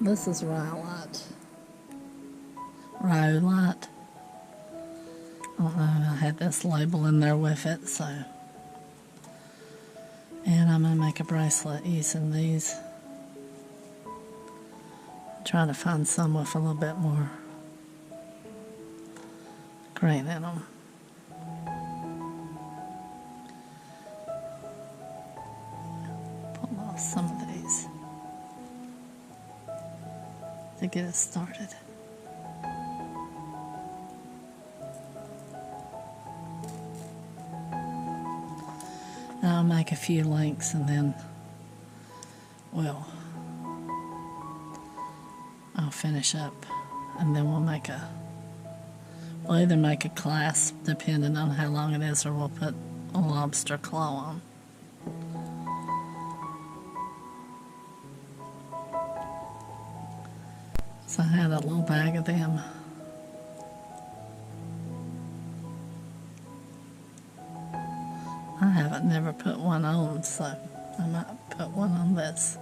This is rhyolite. Rhyolite. I don't know, I had this label in there with it, so. And I'm going to make a bracelet using these. I'm trying to find some with a little bit more green in them. Pull off some of these to get us started. Now I'll make a few links and then, well, I'll finish up and then we'll either make a clasp depending on how long it is, or we'll put a lobster claw on. So I had a little bag of them. I haven't never put one on, so I might put one on this.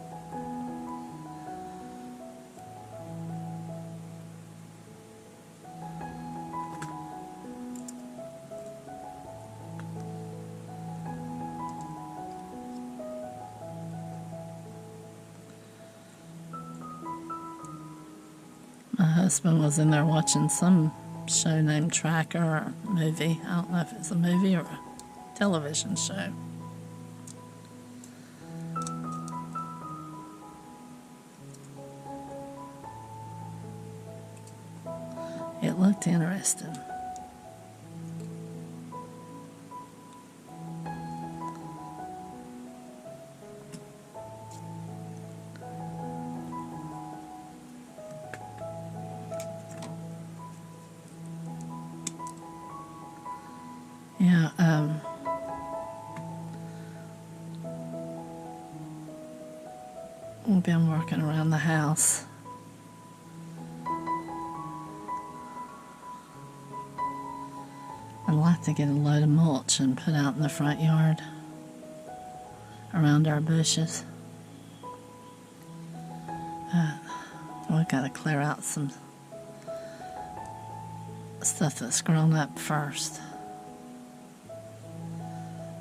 My husband was in there watching some show named Tracker or movie. I don't know if it's a movie or a television show. It looked interesting. Yeah, we've been working around the house. I'd like to get a load of mulch and put out in the front yard around our bushes. We've got to clear out some stuff that's grown up first.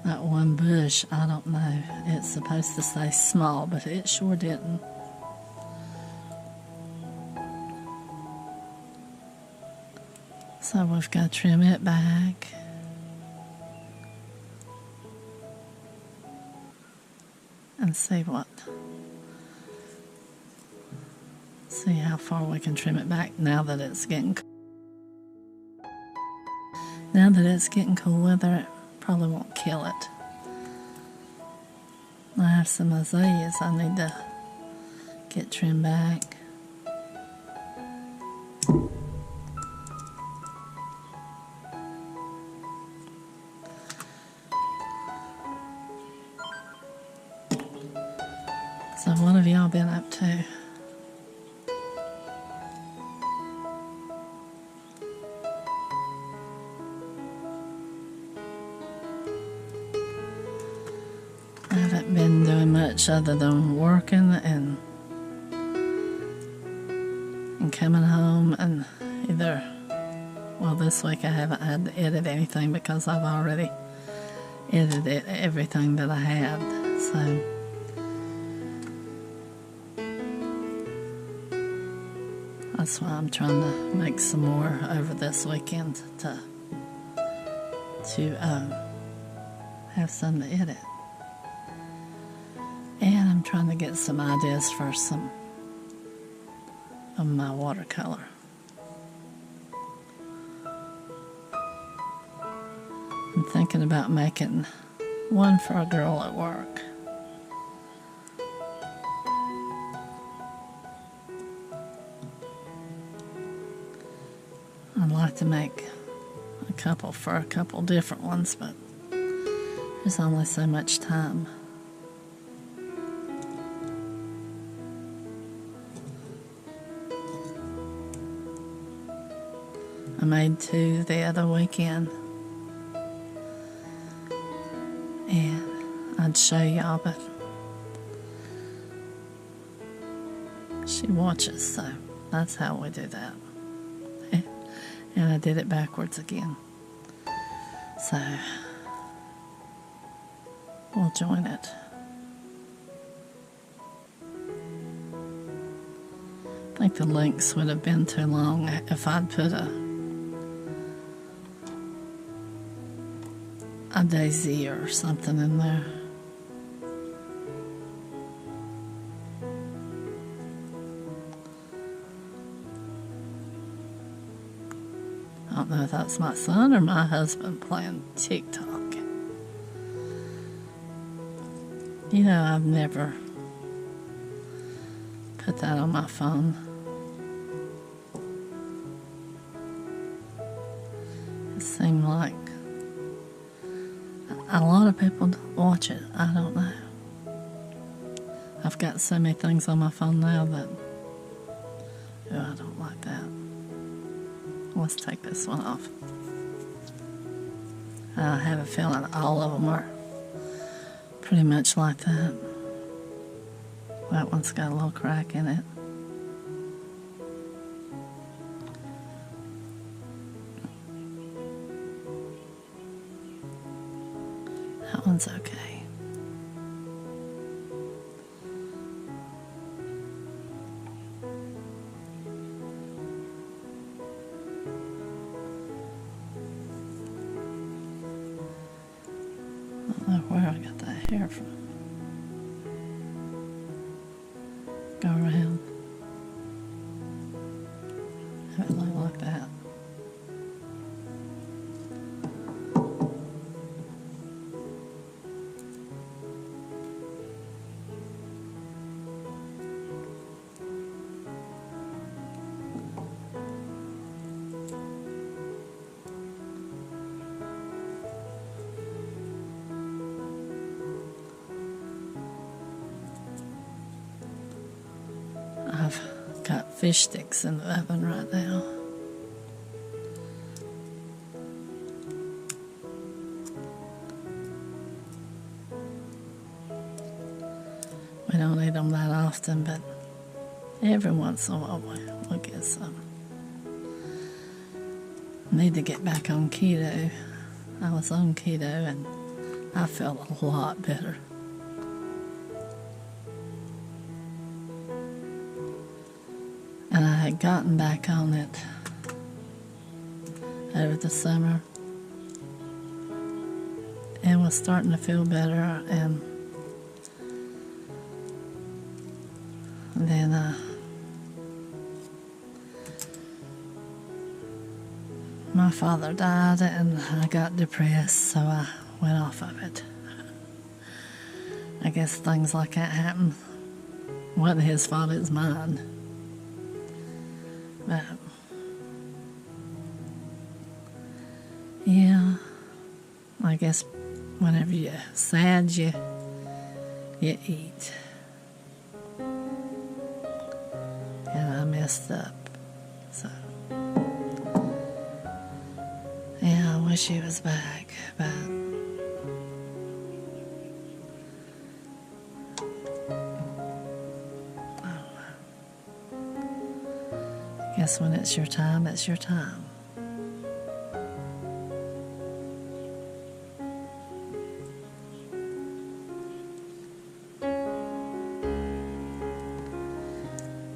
That one bush, I don't know. It's supposed to say small, but it sure didn't. So we've got to trim it back. And see how far we can trim it back now that it's getting cool weather. It probably won't kill it. I have some azaleas I need to get trimmed back. So what have y'all been up to? I haven't been doing much other than working and coming home, and this week I haven't had to edit anything because I've already edited everything that I had, so that's why I'm trying to make some more over this weekend to have some to edit. And I'm trying to get some ideas for some of my watercolor. I'm thinking about making one for a girl at work. I'd like to make a couple for a couple different ones, but there's only so much time. I made 2 the other weekend, and I'd show y'all, but She watches, so that's how we do that. And I did it backwards again. So we'll join it. I think the links would have been too long if I'd put a daisy or something in there. I don't know if that's my son or my husband playing TikTok. You know, I've never put that on my phone. It seemed like a lot of people watch it. I don't know. I've got so many things on my phone now that, I don't like that. Let's take this one off. I have a feeling all of them are pretty much like that. That one's got a little crack in it. That one's okay. I don't know where I got that hair from. Go around. Have it look like that. I've got fish sticks in the oven right now. We don't eat them that often, but every once in a while we'll get some. Need to get back on keto. I was on keto and I felt a lot better. And I had gotten back on it over the summer and was starting to feel better, and then my father died and I got depressed, so I went off of it. I guess things like that happen. Wasn't his fault, it's mine. But yeah, I guess whenever you're sad, you eat. And I messed up, so yeah, I wish he was back, but I guess when it's your time, it's your time.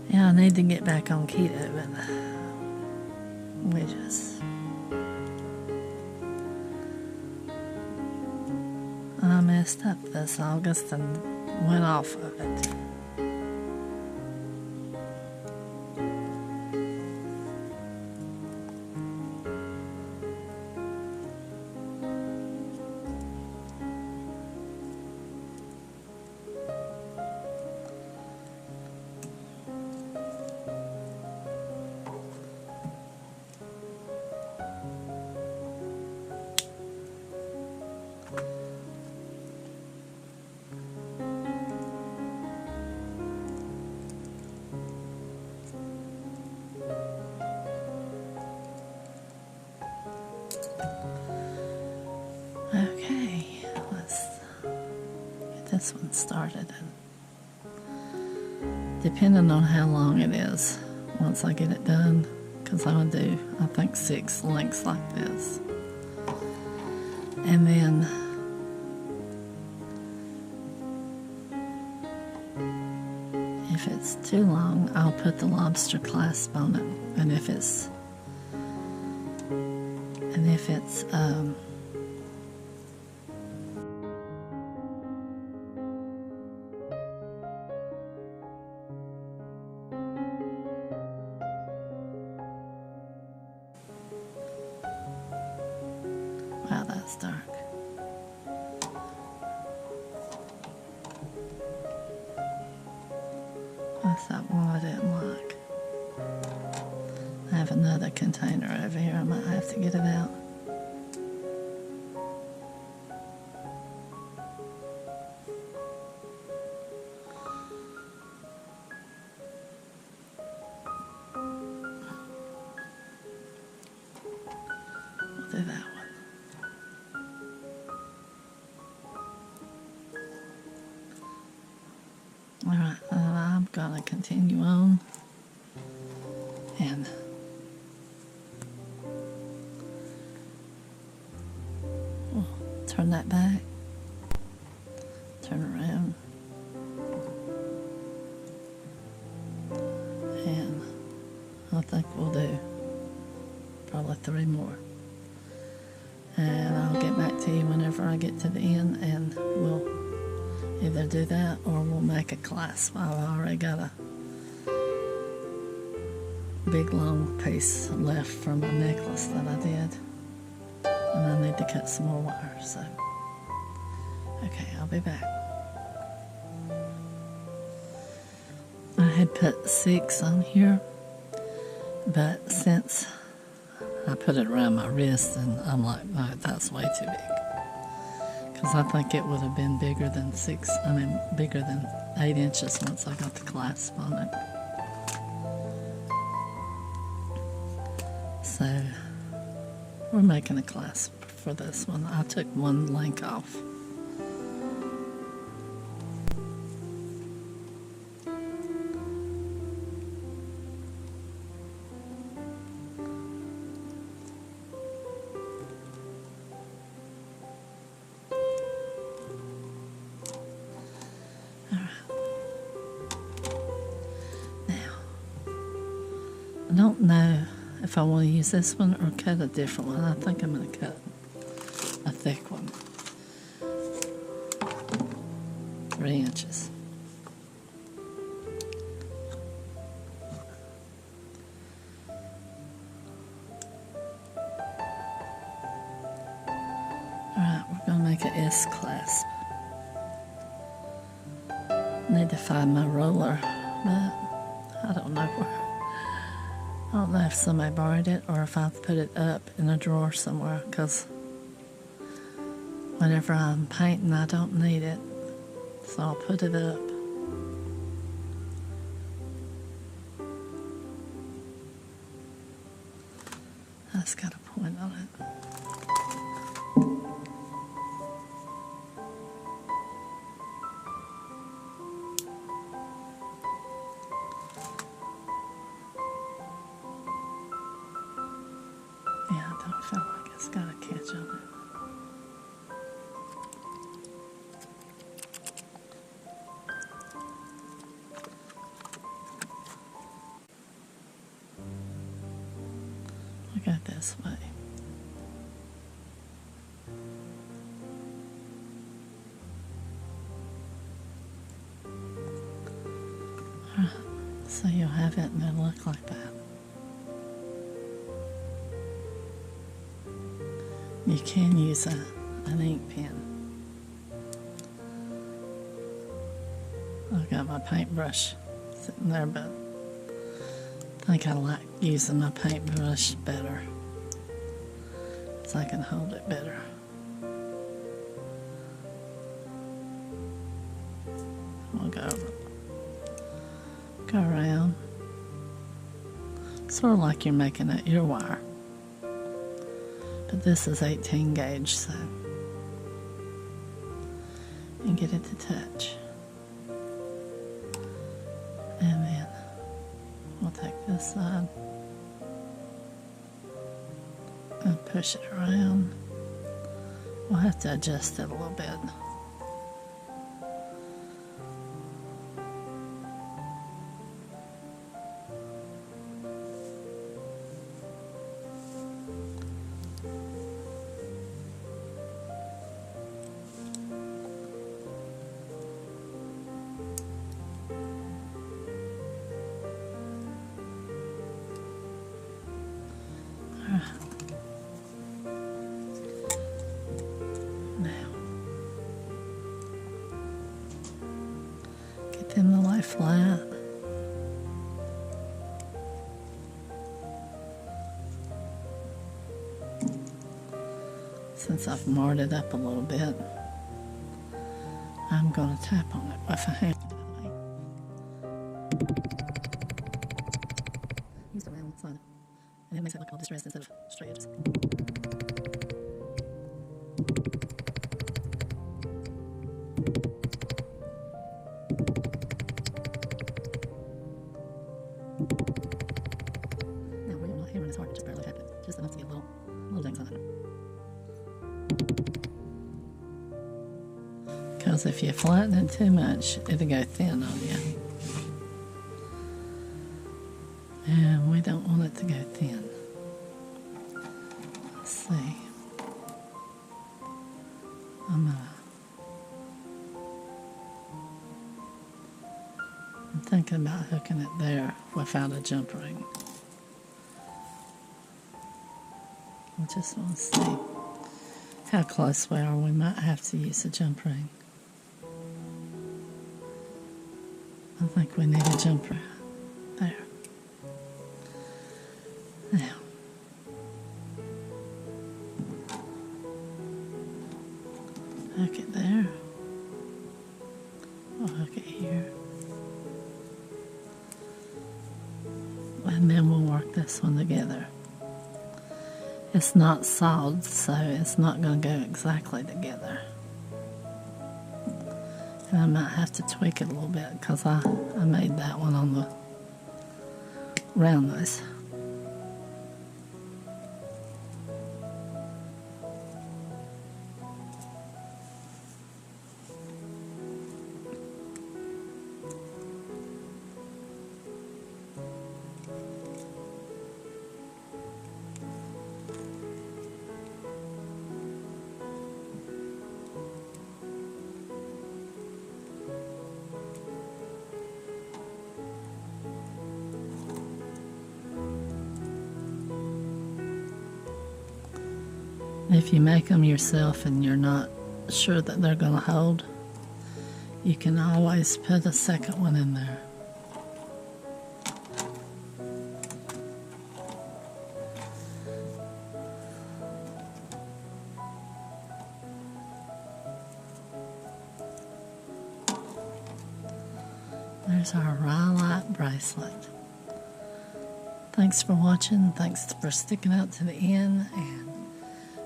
Yeah, I need to get back on keto, but I messed up this August and went off of it. Okay, let's get this one started and depending on how long it is, once I get it done, because I'm going to do, I think, 6 lengths like this. And then if it's too long, I'll put the lobster clasp on it. And if it's wow, that's dark. What's that one I didn't like? I have another container over here. I might have to get it out. We'll do that one. Alright, I'm gonna continue on and we'll turn that back, turn around, and I think we'll do probably 3 more. And I'll get back to you whenever I get to the end, and we'll either do that or we'll make a clasp. I've already got a big long piece left from my necklace that I did, and I need to cut some more wire, so okay, I'll be back. I had put 6 on here, but since I put it around my wrist, and I'm like, no, that's way too big. Because I think it would have been bigger than bigger than 8 inches once I got the clasp on it. So, we're making a clasp for this one. I took 1 link off. I don't know if I want to use this one or cut a different one. I think I'm going to cut a thick one. 3 inches. Alright, we're going to make an S clasp. Need to find my roller, but I don't know where. I don't know if somebody borrowed it or if I've put it up in a drawer somewhere, because whenever I'm painting I don't need it, so I'll put it up. That's got a point on it. Yeah, I don't feel like it's got a catch on it. I'll go this way. Alright, so you'll have it and it'll look like that. You can use an ink pen. I've got my paintbrush sitting there, but I think I like using my paintbrush better, so I can hold it better. We'll go around, sort of like you're making an ear wire. But this is 18 gauge, so and get it to touch. And this side. And push it around. We'll have to adjust it a little bit. Them to lay flat. Since I've marred it up a little bit, I'm going to tap on it with a hand. Use the round side, and it makes it look all distressed instead of straight edges. Now, when you're not hammering as hard, just barely tap it, just enough to get little things on it. Because if you flatten it too much, it'll go thin on you. And we don't want it to go thin. Let's see. I'm thinking about hooking it there without a jump ring. I just want to see how close we are. We might have to use a jump ring. I think we need a jump ring. There. Now. Hook it there. We'll hook it here. And then we'll work this one together. It's not solid, so it's not going to go exactly together. And I might have to tweak it a little bit because I made that one on the round nose. If you make them yourself and you're not sure that they're going to hold, you can always put a second one in there. There's our rhyolite bracelet. Thanks for watching. Thanks for sticking out to the end, and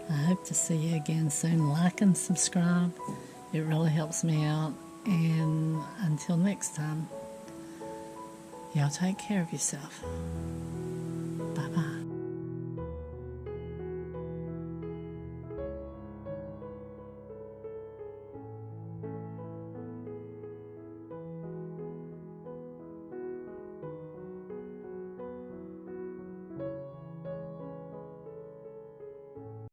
I hope to see you again soon. Like and subscribe. It really helps me out. And until next time, y'all take care of yourself.